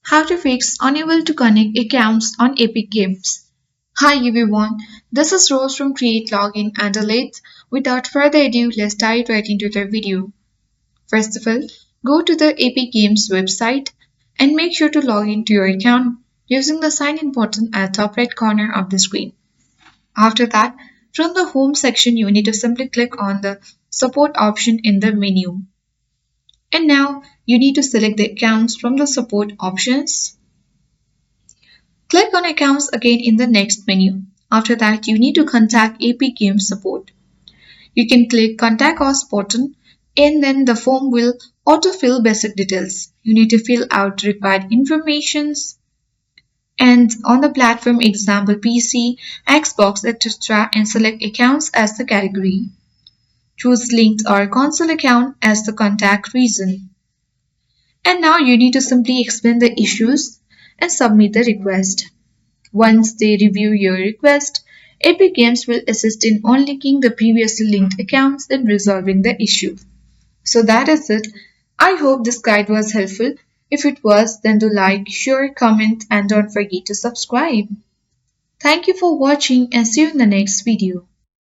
How to fix unable to connect accounts on Epic Games. Hi everyone, this is Rose from Create Login and Delete. Without further ado, let's dive right into the video. First of all, go to the Epic Games website and make sure to log into your account using the sign in button at top right corner of the screen. After that, from the home section, you need to simply click on the support option in the menu. And now you need to select the accounts from the support options. Click on accounts again in the next menu. After that, you need to contact AP Games support. You can click contact us button and then the form will autofill basic details. You need to fill out required informations and on the platform example PC, Xbox, etc. and select accounts as the category. Choose linked or console account as the contact reason. And now you need to simply explain the issues and submit the request. Once they review your request, Epic Games will assist in unlinking the previously linked accounts and resolving the issue. So that is it. I hope this guide was helpful. If it was, then do like, share, comment, and don't forget to subscribe. Thank you for watching and see you in the next video.